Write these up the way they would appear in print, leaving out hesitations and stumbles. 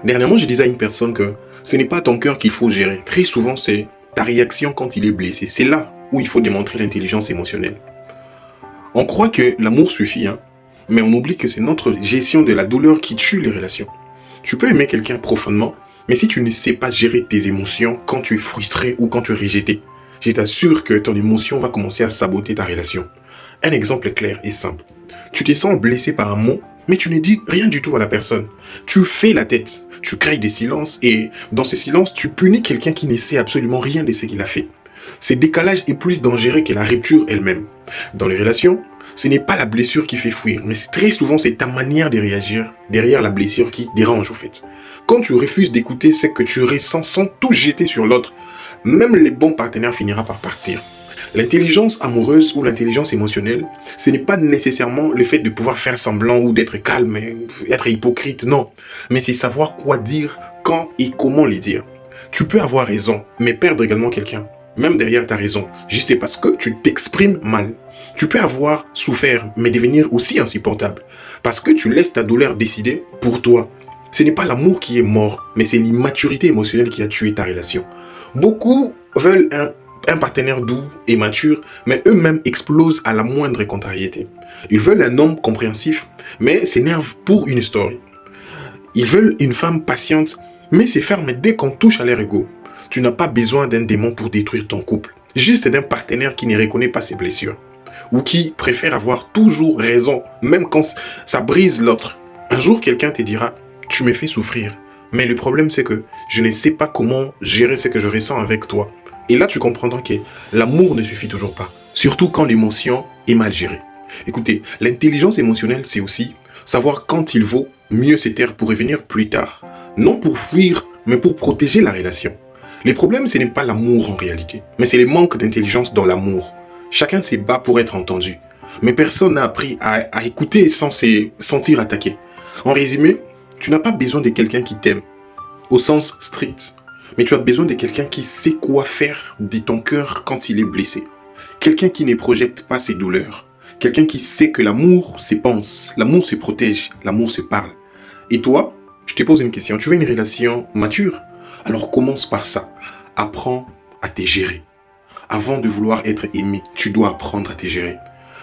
Dernièrement, je disais à une personne que ce n'est pas ton cœur qu'il faut gérer. Très souvent, c'est ta réaction quand il est blessé. C'est là où il faut démontrer l'intelligence émotionnelle. On croit que l'amour suffit, mais on oublie que c'est notre gestion de la douleur qui tue les relations. Tu peux aimer quelqu'un profondément, mais si tu ne sais pas gérer tes émotions quand tu es frustré ou quand tu es rejeté, je t'assure que ton émotion va commencer à saboter ta relation. Un exemple clair et simple. Tu te sens blessé par un mot, mais tu ne dis rien du tout à la personne. Tu fais la tête, tu crées des silences et dans ces silences, tu punis quelqu'un qui ne sait absolument rien de ce qu'il a fait. Ce décalage est plus dangereux que la rupture elle-même. Dans les relations, ce n'est pas la blessure qui fait fuir, mais très souvent c'est ta manière de réagir derrière la blessure qui dérange au fait. Quand tu refuses d'écouter ce que tu ressens sans tout jeter sur l'autre, même les bons partenaires finira par partir. L'intelligence amoureuse ou l'intelligence émotionnelle, ce n'est pas nécessairement le fait de pouvoir faire semblant ou d'être calme, être hypocrite, non. Mais c'est savoir quoi dire, quand et comment les dire. Tu peux avoir raison, mais perdre également quelqu'un, même derrière ta raison, juste parce que tu t'exprimes mal. Tu peux avoir souffert, mais devenir aussi insupportable, parce que tu laisses ta douleur décider pour toi. Ce n'est pas l'amour qui est mort, mais c'est l'immaturité émotionnelle qui a tué ta relation. Beaucoup veulent un partenaire doux et mature, mais eux-mêmes explosent à la moindre contrariété. Ils veulent un homme compréhensif, mais s'énervent pour une story. Ils veulent une femme patiente, mais s'efferment dès qu'on touche à leur ego. Tu n'as pas besoin d'un démon pour détruire ton couple, juste d'un partenaire qui ne reconnaît pas ses blessures, ou qui préfère avoir toujours raison, même quand ça brise l'autre. Un jour, quelqu'un te dira « Tu me fais souffrir », mais le problème c'est que je ne sais pas comment gérer ce que je ressens avec toi. Et là, tu comprendras que l'amour ne suffit toujours pas, surtout quand l'émotion est mal gérée. Écoutez, l'intelligence émotionnelle, c'est aussi savoir quand il vaut mieux se taire pour revenir plus tard. Non pour fuir, mais pour protéger la relation. Le problème, ce n'est pas l'amour en réalité, mais c'est le manque d'intelligence dans l'amour. Chacun se bat pour être entendu, mais personne n'a appris à écouter sans se sentir attaqué. En résumé, tu n'as pas besoin de quelqu'un qui t'aime, au sens strict. Mais tu as besoin de quelqu'un qui sait quoi faire de ton cœur quand il est blessé. Quelqu'un qui ne projette pas ses douleurs. Quelqu'un qui sait que l'amour se pense, l'amour se protège, l'amour se parle. Et toi, je te pose une question. Tu veux une relation mature? Alors commence par ça. Apprends à te gérer. Avant de vouloir être aimé, tu dois apprendre à te gérer.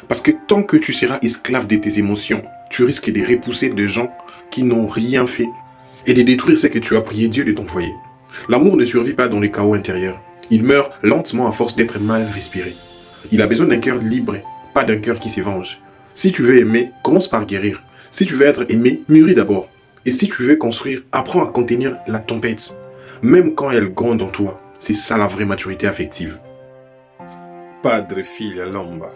Parce que tant que tu seras esclave de tes émotions, tu risques de repousser des gens qui n'ont rien fait et de détruire ce que tu as prié Dieu de t'envoyer. L'amour ne survit pas dans les chaos intérieurs. Il meurt lentement à force d'être mal respiré. Il a besoin d'un cœur libre, pas d'un cœur qui se venge. Si tu veux aimer, commence par guérir. Si tu veux être aimé, mûris d'abord. Et si tu veux construire, apprends à contenir la tempête. Même quand elle gronde en toi, c'est ça la vraie maturité affective. Padre Filia Lomba.